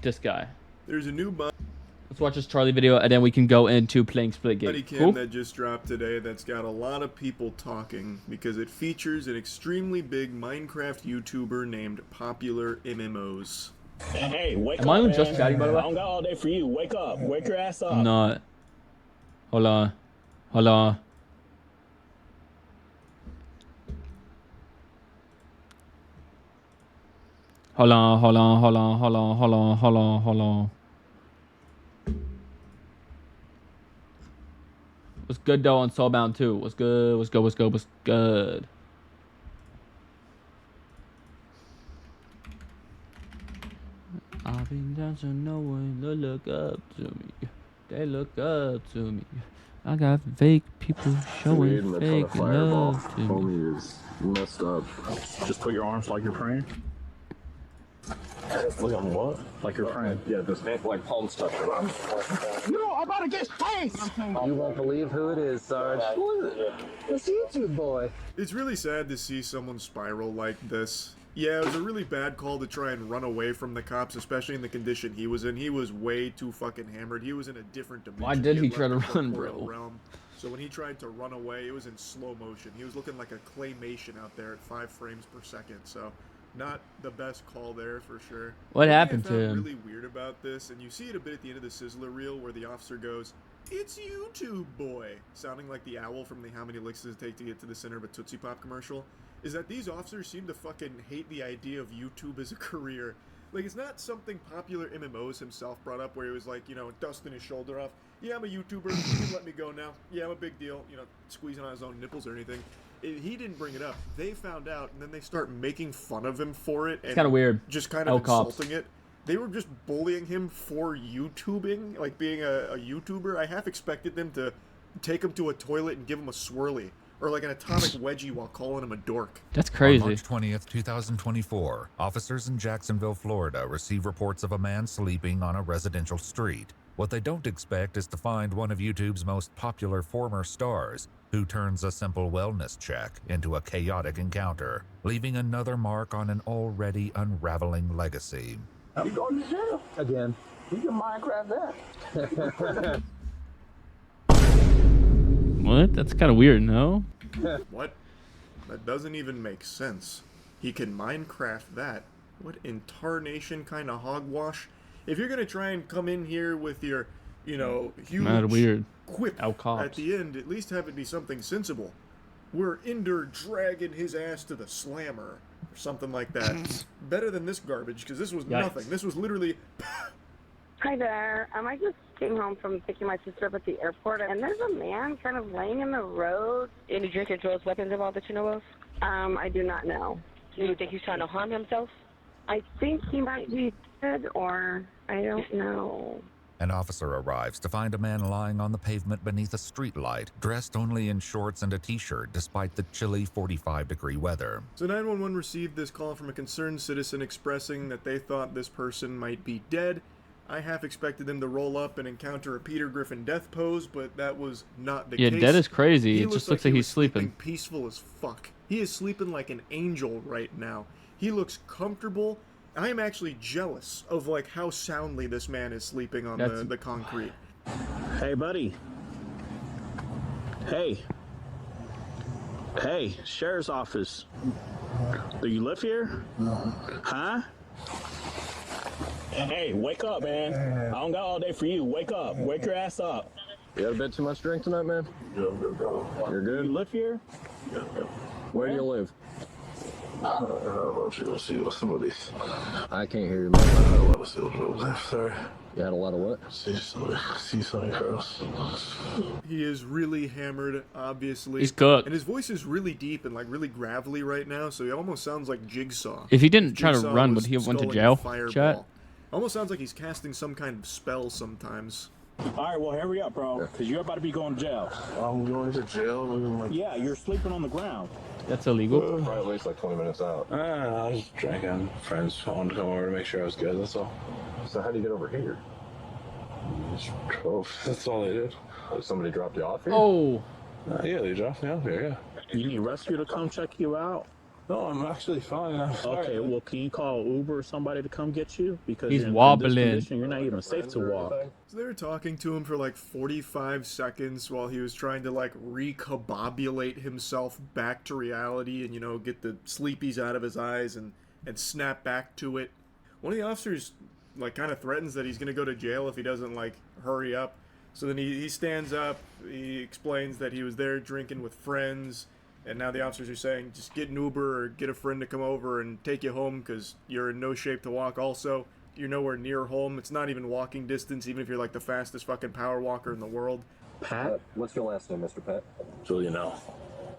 This guy. There's a new Let's watch this Charlie video, and then we can go into playing Splitgate. Buddy Cam Cool? that just dropped today that's got a lot of people talking because it features an extremely big Minecraft YouTuber named Popular MMOs. Hey, wake Am up, I even man. just chatting, by the way? I don't got all day for you. Wake up. Wake your ass up. I'm not. Hold on. Hold on. Hold on, hold on, hold on, hold on, hold on, hold on, hold on. What's good though on Soulbound 2? What's good? What's good? What's good? What's good? I've been down to no one to look up to me. They look up to me. I got fake people showing fake love to me. Homie is messed up. Just put your arms like you're praying. Look at what? Like you're praying. Yeah, this man like palm stuff. No, I'm about to get faced. You won't believe who it is, Sarge. It's YouTube boy. It's really sad to see someone spiral like this. Yeah, it was a really bad call to try and run away from the cops, especially in the condition he was in. He was way too fucking hammered. He was in a different dimension. Why did he had try to left the run, corporeal bro? realm. So when he tried to run away, it was in slow motion. He was looking like a claymation out there at 5 frames per second. So not the best call there for sure. What The thing happened I to found him? really weird about this, and you see it a bit at the end of the Sizzler reel where the officer goes, "It's YouTube boy," sounding like the owl from the How Many Licks Does It Take to Get to the Center of a Tootsie Pop commercial, is that these officers seem to fucking hate the idea of YouTube as a career. Like, it's not something Popular MMOs himself brought up where he was like, you know, dusting his shoulder off. Yeah, I'm a YouTuber. You can let me go now. Yeah, I'm a big deal. You know, squeezing on his own nipples or anything. He didn't bring it up. They found out, and then they start making fun of him for it. It's kind of weird. Just kind of cops. insulting it. They were just bullying him for YouTubing, like being a YouTuber. I half expected them to take him to a toilet and give him a swirly. Or like an atomic wedgie while calling him a dork. That's On crazy. March 20th, 2024, officers in Jacksonville, Florida receive reports of a man sleeping on a residential street. What they don't expect is to find one of YouTube's most popular former stars, who turns a simple wellness check into a chaotic encounter, leaving another mark on an already unraveling legacy. I'm going to jail. Again. You can Minecraft that. What? That's kind of weird, no? What? That doesn't even make sense. He can Minecraft that. What in tarnation kind of hogwash? If you're gonna try and come in here with your, you know, huge Mad weird. quip Out cops. at the end, at least have it be something sensible. We're Ender dragging his ass to the slammer, or something like that. Better than this garbage, because this was Yikes. nothing. This was literally... Hi there. I just came home from picking my sister up at the airport, and there's a man kind of laying in the road. Any drink or drugs, weapons involved that you know of? I do not know. Do you think he's trying to harm himself? I think he might be dead, or I don't know. An officer arrives to find a man lying on the pavement beneath a streetlight, dressed only in shorts and a t-shirt despite the chilly 45-degree weather. So 911 received this call from a concerned citizen expressing that they thought this person might be dead. I half expected them to roll up and encounter a Peter Griffin death pose, but that was not the case. Yeah, dead is crazy. He It just looks like he he's was sleeping. peaceful as fuck. He is sleeping like an angel right now. He looks comfortable. I am actually jealous of like how soundly this man is sleeping on the concrete. Hey, buddy. Hey. Hey, sheriff's office. Do you live here? Huh? Hey, wake up, man. I don't got all day for you. Wake up. Wake your ass up. You had a bit too much drink tonight, man? You're good? You live here? Where do you live? Let's see what some of these. I can't hear you, man. Sorry. You had a lot of what? See something else. He is really hammered, obviously. He's cooked. And his voice is really deep and like really gravelly right now, so he almost sounds like Jigsaw. If he didn't try to Jigsaw run, was would he have went to sculling a jail? fireball. Chat? Almost sounds like he's casting some kind of spell sometimes. All right, well, hurry up, bro, because you're about to be going to jail. I'm going to jail. Yeah, you're sleeping on the ground. That's illegal. Probably at least like 20 minutes out. I was drinking. Friends wanted to come over to make sure I was good. That's all. So how do you get over here? Just drove. That's all they did. Somebody dropped you off here? Oh, Yeah, they dropped me off here. Yeah. You need rescue to come check you out? No, I'm actually fine. I'm sorry. Okay, well, can you call Uber or somebody to come get you? Because He's in wobbling. this condition, you're not even safe to walk. So they were talking to him for like 45 seconds while he was trying to like recombobulate himself back to reality and, you know, get the sleepies out of his eyes and snap back to it. One of the officers like kind of threatens that he's going to go to jail if he doesn't like hurry up. So then he stands up, he explains that he was there drinking with friends, and now the officers are saying just get an Uber or get a friend to come over and take you home because you're in no shape to walk. Also, you're nowhere near home. It's not even walking distance, even if you're like the fastest fucking power walker in the world. Pat? What's your last name, Mr. Pat? Julian L.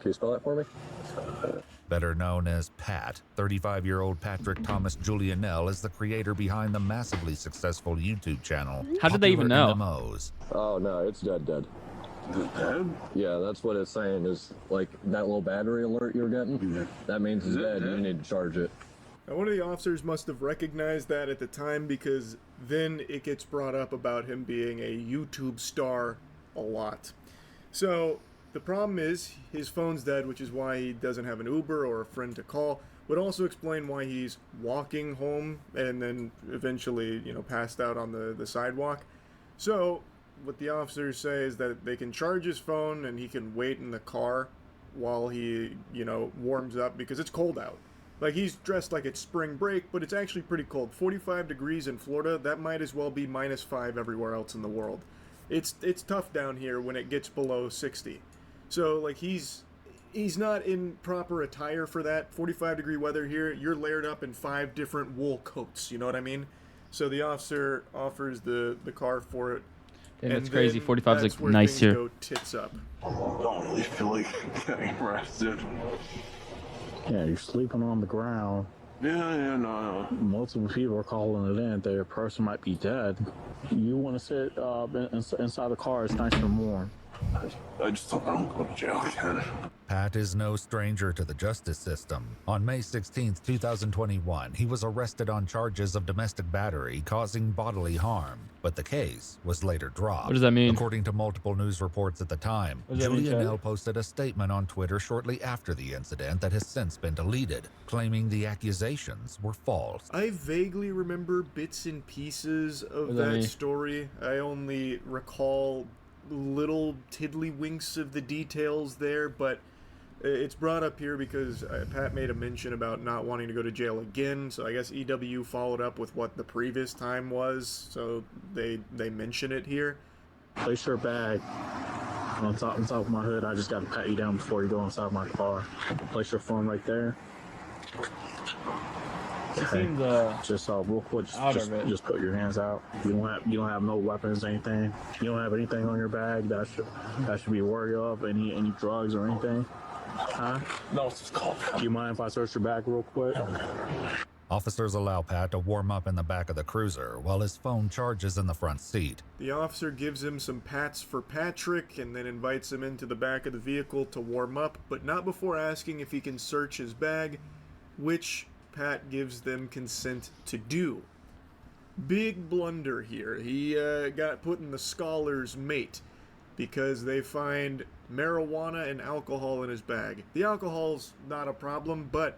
Can you spell that for me? Better known as Pat, 35-year-old Patrick Thomas Julianell is the creator behind the massively successful YouTube channel. How did they even know? MMOs. Oh, no, it's dead. Dead? Yeah, that's what it's saying is, like, that little battery alert you're getting, Yeah. that means it's Is it dead and dead? you need to charge it. Now, one of the officers must have recognized that at the time because then it gets brought up about him being a YouTube star a lot. So the problem is his phone's dead, which is why he doesn't have an Uber or a friend to call. Would also explain why he's walking home and then eventually, you know, passed out on the sidewalk. So what the officers say is that they can charge his phone and he can wait in the car while he, you know, warms up because it's cold out. Like, he's dressed like it's spring break, but it's actually pretty cold. 45 degrees in Florida, that might as well be -5 everywhere else in the world. It's tough down here when it gets below 60. So, like, he's not in proper attire for that. 45-degree weather here, you're layered up in 5 different wool coats, you know what I mean? So the officer offers the car for it. Damn, that's and crazy. then 45 is that's like where nice things here. go tits up. I don't really feel like getting arrested. Yeah, you're sleeping on the ground. Yeah, no. Multiple people are calling it in. Their person might be dead. You want to sit inside the car. It's nice and warm. I just don't want to go to jail again. Pat is no stranger to the justice system. On May 16, 2021, he was arrested on charges of domestic battery causing bodily harm, but the case was later dropped. What does that mean? According to multiple news reports at the time, What does that mean, Julian Chad? L. posted a statement on Twitter shortly after the incident that has since been deleted, claiming the accusations were false. I vaguely remember bits and pieces of What does that that mean? story. I only recall little tiddlywinks of the details there, but it's brought up here because Pat made a mention about not wanting to go to jail again, so I guess EW followed up with what the previous time was, so they mention it here. Place your bag on top of my hood. I just got to pat you down before you go inside my car. Place your phone right there. It Okay. seems Just real quick, Out of it. just put your hands out. You don't have no weapons or anything. You don't have anything on your bag that should be worried of. Any drugs or anything? Huh? No, it's just called. Do you mind if I search your bag real quick? Officers allow Pat to warm up in the back of the cruiser while his phone charges in the front seat. The officer gives him some pats for Patrick and then invites him into the back of the vehicle to warm up, but not before asking if he can search his bag, which Pat gives them consent to do. Big blunder here. He got put in the scholar's mate because they find marijuana and alcohol in his bag. The alcohol's not a problem, but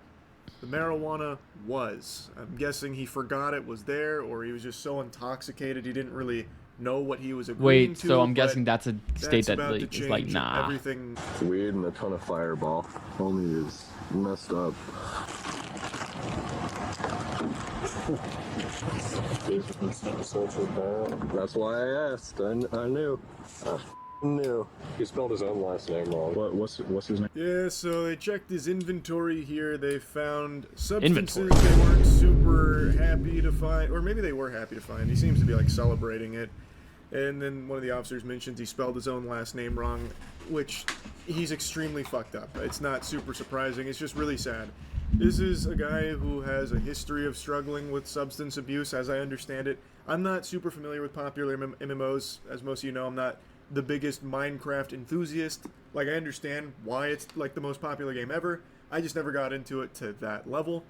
the marijuana was. I'm guessing he forgot it was there, or he was just so intoxicated he didn't really know what he was agreeing wait. to. So I'm but guessing that's a state that's that about to like, is like change nah. everything. It's weed and a ton of Fireball. Homie is messed up. That's why I asked. I knew. Knew. He spelled his own last name wrong. What's his name? Yeah, so they checked his inventory here. They found substances Inventory. they weren't super happy to find, or maybe they were happy to find. He seems to be like celebrating it. And then one of the officers mentions he spelled his own last name wrong, which he's extremely fucked up. It's not super surprising. It's just really sad. This is a guy who has a history of struggling with substance abuse, as I understand it. I'm not super familiar with popular MMOs. As most of you know, I'm not the biggest Minecraft enthusiast. Like, I understand why it's like the most popular game ever. I just never got into it to that level.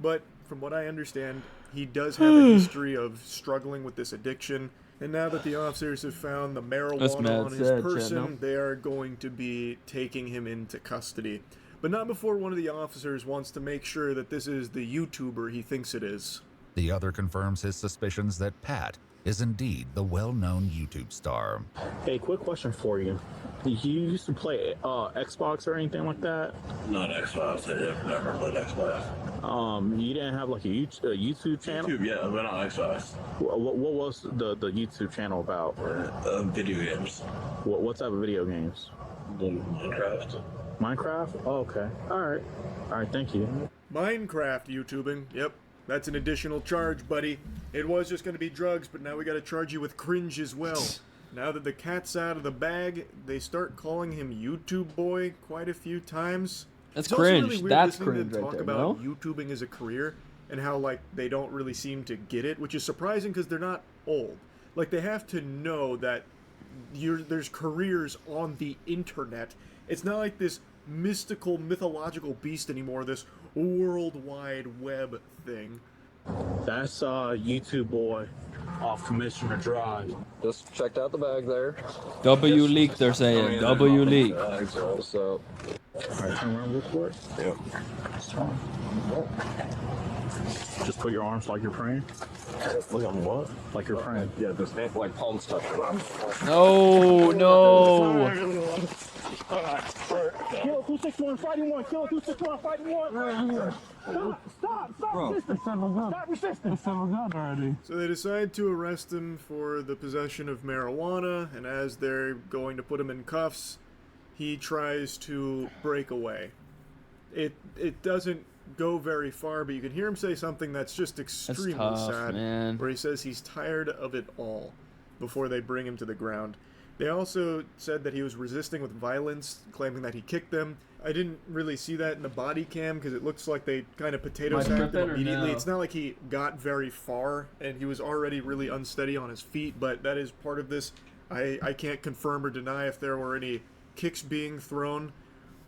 But from what I understand, he does have a history of struggling with this addiction. And now that the officers have found the That's marijuana mad on his sad, person, Chad, no? they are going to be taking him into custody. but not before one of the officers wants to make sure that this is the YouTuber he thinks it is. The other confirms his suspicions that Pat is indeed the well-known YouTube star. Hey, quick question for you. Did you used to play Xbox or anything like that? Not Xbox. I've never played Xbox. You didn't have like a YouTube channel? YouTube, yeah, but not Xbox. What was the YouTube channel about? Video games. What type of video games? Minecraft. Minecraft? Oh, okay. All right. Thank you. Minecraft YouTubing. Yep. That's an additional charge, buddy. It was just going to be drugs, but now we got to charge you with cringe as well. Now that the cat's out of the bag, they start calling him YouTube Boy quite a few times. That's It's also cringe. really weird That's listening to cringe them right talk there, about no? YouTubing as a career and how, like, they don't really seem to get it, which is surprising because they're not old. Like, they have to know that there's careers on the internet. It's not like this mystical, mythological beast anymore, this worldwide web thing. That's YouTube Boy off Commissioner Drive. Just checked out the bag there. W leak, they're saying. W leak. So, Alright, turn around real quick. Yep. Just put your arms like you're praying. Look on what? Like you're praying. Yeah, just like palms touching. No, no. Kill 261 fighting one. Kill 261 fighting one. Stop resisting. Stop resisting. So they decide to arrest him for the possession of marijuana, and as they're going to put him in cuffs, he tries to break away. It doesn't go very far, but you can hear him say something that's just extremely tough, sad, man. where he says he's tired of it all before they bring him to the ground. They also said that he was resisting with violence, claiming that he kicked them. I didn't really see that in the body cam because it looks like they kind of potato Am I sacked him tripping or immediately. no? It's not like he got very far and he was already really unsteady on his feet, but that is part of this. I can't confirm or deny if there were any kicks being thrown.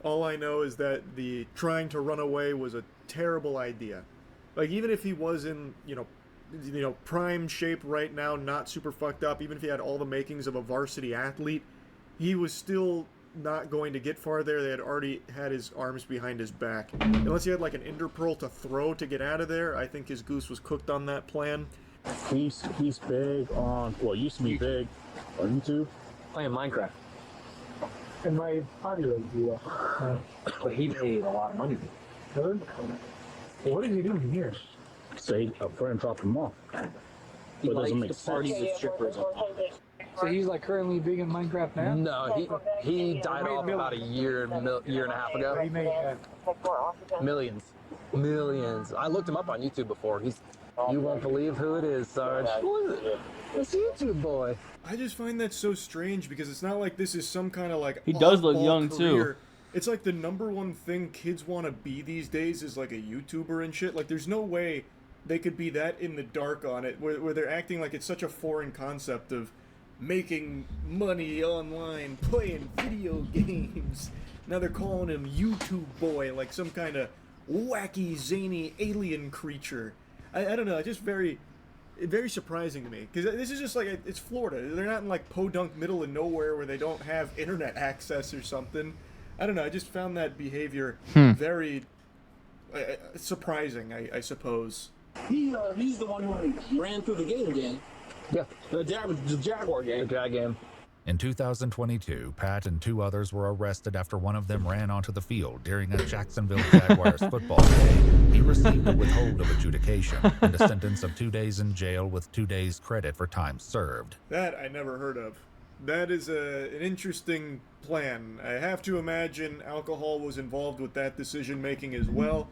All I know is that the trying to run away was a terrible idea. Like, even if he was in, you know, prime shape right now, not super fucked up, even if he had all the makings of a varsity athlete, he was still not going to get far there. They had already had his arms behind his back. Unless he had like an ender pearl to throw to get out of there, I think his goose was cooked on that plan. He's big on, well, used to be big on YouTube. playing Minecraft. And my party was But he made a lot of money. good. What is he doing here? Say a friend dropped him off. He But it doesn't likes make to party sense. with strippers. So he's like currently big in Minecraft now? No, he died off about a year and a half ago. He made Millions. I looked him up on YouTube before. You won't believe who it is, Sarge. Who is it? It's YouTube Boy. I just find that so strange because it's not like this is some kind of like He does look oddball young, career. too. It's like the number one thing kids want to be these days is like a YouTuber and shit. Like, there's no way they could be that in the dark on it, where they're acting like it's such a foreign concept of making money online, playing video games. Now they're calling him YouTube Boy, like some kind of wacky, zany alien creature. I don't know, just very surprising to me, because this is just like, it's Florida. They're not in like podunk middle of nowhere where they don't have internet access or something. I don't know, I just found that behavior very surprising, I suppose. He's the one who ran through the gate again. Yeah. The Jaguar game. The Jag game. In 2022, Pat and two others were arrested after one of them ran onto the field during a Jacksonville Jaguars football game. He received a withhold of adjudication and a sentence of 2 days in jail with 2 days credit for time served. That I never heard of. That is an interesting plan. I have to imagine alcohol was involved with that decision making as well.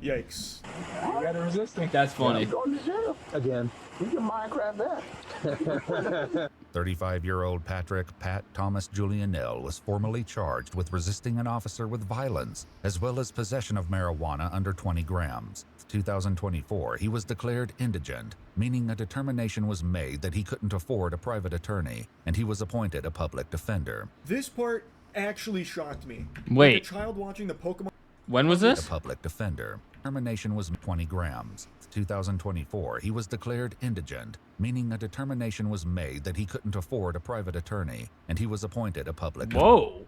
Yikes. You gotta resist him. That's funny. Going to jail. Again. You can Minecraft that. 35-year-old Pat Thomas Julianell was formally charged with resisting an officer with violence, as well as possession of marijuana under 20 grams. In 2024, he was declared indigent, meaning a determination was made that he couldn't afford a private attorney, and he was appointed a public defender. This part actually shocked me. Wait. Like a child watching the Pokemon. When was A this? public defender. Determination was 20 grams. In 2024, he was declared indigent, meaning a determination was made that he couldn't afford a private attorney, and he was appointed a public defender. Whoa.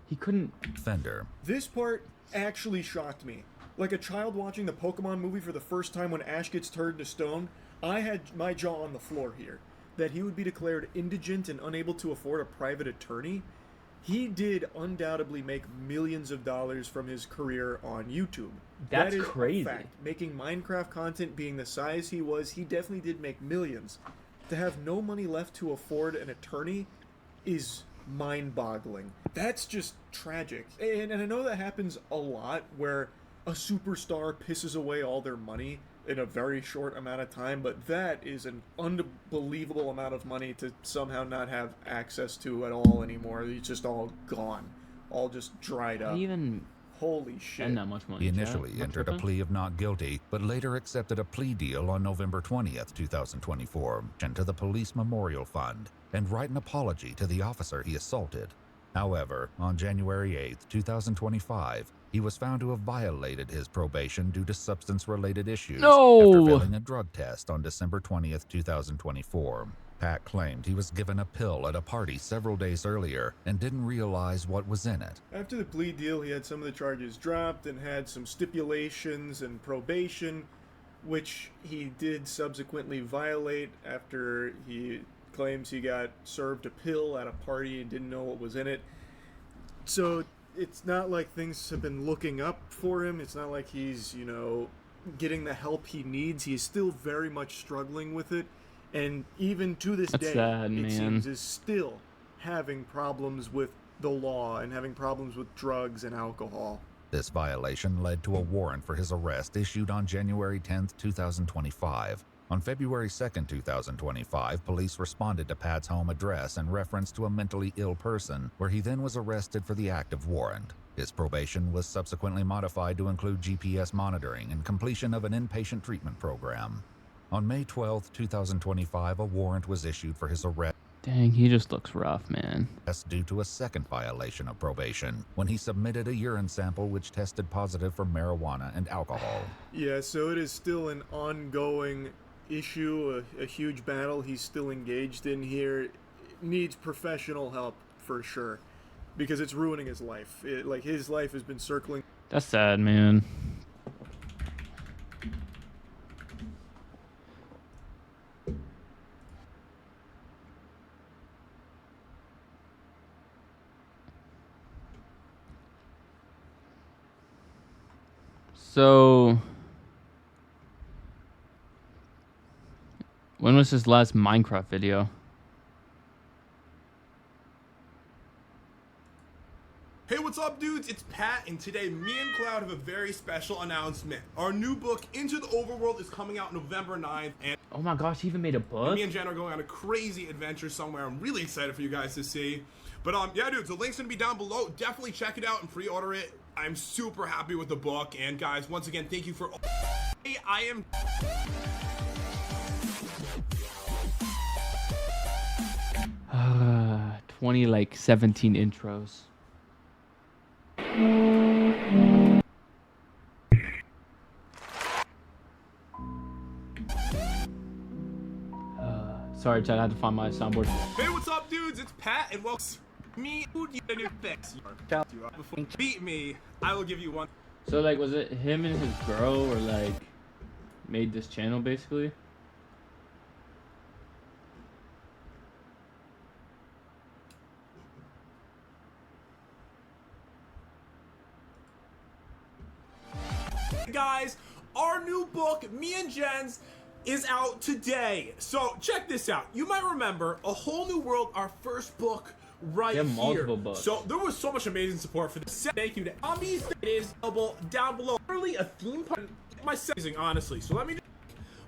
He couldn't. Fender. This part actually shocked me. Like a child watching the Pokemon movie for the first time when Ash gets turned to stone, I had my jaw on the floor here. That he would be declared indigent and unable to afford a private attorney. He did undoubtedly make millions of dollars from his career on YouTube. That's that is crazy. A fact. Making Minecraft content being the size he was, he definitely did make millions. To have no money left to afford an attorney is mind-boggling. That's just tragic. And I know that happens a lot where a superstar pisses away all their money in a very short amount of time, but that is an unbelievable amount of money to somehow not have access to at all anymore. It's just all gone. All just dried up. Even holy shit. and that much money. He initially Am I entered a tripping? plea of not guilty, but later accepted a plea deal on November 20th, 2024, to the Police Memorial Fund and write an apology to the officer he assaulted. However, on January 8th, 2025, he was found to have violated his probation due to substance-related issues No! after failing a drug test on December 20th, 2024. Pat claimed he was given a pill at a party several days earlier and didn't realize what was in it. After the plea deal, he had some of the charges dropped and had some stipulations and probation, which he did subsequently violate after he claims he got served a pill at a party and didn't know what was in it. So it's not like things have been looking up for him. It's not like he's, you know, getting the help he needs. He's still very much struggling with it. And even to this That's day, sad, it man. seems is still having problems with the law and having problems with drugs and alcohol. This violation led to a warrant for his arrest issued on January 10, 2025. On February 2, 2025, police responded to Pat's home address in reference to a mentally ill person, where he then was arrested for the active warrant. His probation was subsequently modified to include GPS monitoring and completion of an inpatient treatment program. On May 12, 2025, a warrant was issued for his arrest. Dang, he just looks rough, man. Due to a second violation of probation, when he submitted a urine sample which tested positive for marijuana and alcohol. Yeah, so it is still an ongoing issue, a huge battle he's still engaged in here. It needs professional help for sure, because it's ruining his life. Like, his life has been circling. That's sad, man. So, when was his last Minecraft video? Hey, what's up, dudes? It's Pat, and today me and Cloud have a very special announcement. Our new book, Into the Overworld, is coming out November 9th, and oh my gosh, he even made a book? me and Jen are going on a crazy adventure somewhere. I'm really excited for you guys to see. But yeah, dudes, the link's gonna be down below. Definitely check it out and pre-order it. I'm super happy with the book, and guys, once again, thank you for. Hey, I am. 17 intros. Sorry, Chad, I had to find my soundboard. Hey, what's up, dudes? It's Pat, and welcome me. Who do you fix? Before you beat me, I will give you one. So, like, was it him and his girl, or like, made this channel basically? Guys, our new book, Me and Jen's, is out today. So check this out. You might remember A Whole New World, our first book, right They have here. multiple books. So there was so much amazing support for this. Thank you to Zombies. It is available down below. Literally a theme park. My amazing, honestly. So let me.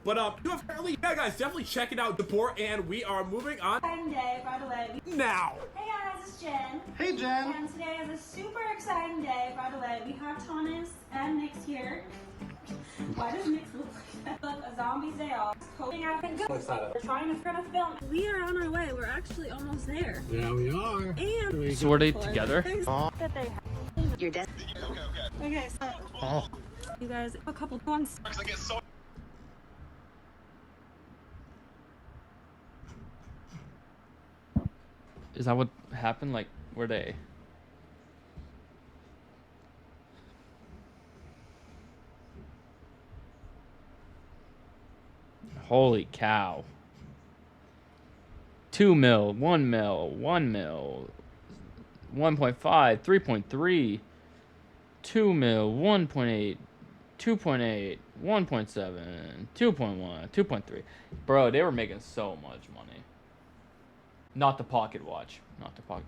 But you have apparently, yeah, guys, definitely check it out. Support, and we are moving on. Exciting day, by the way. Now. Hey guys, it's Jen. Hey, Jen. And today is a super exciting day, by the way. We have Thomas and Nix here. Why does Nix look like that? Look, a zombie's day off. Coping out and good. We're trying to film. We are on our way. We're actually almost there. Yeah, we are. And So were they together? that they have. Your desk. Okay, so you guys, a couple ones. Is that what happened? Like, were they? Holy cow. 2 mil, 1 mil, 1 mil, 1.5, 3.3, 2 mil, 1.8, 2.8, 1.7, 2.1, 2.3. Bro, they were making so much money. Not the pocket watch. Not the pocket.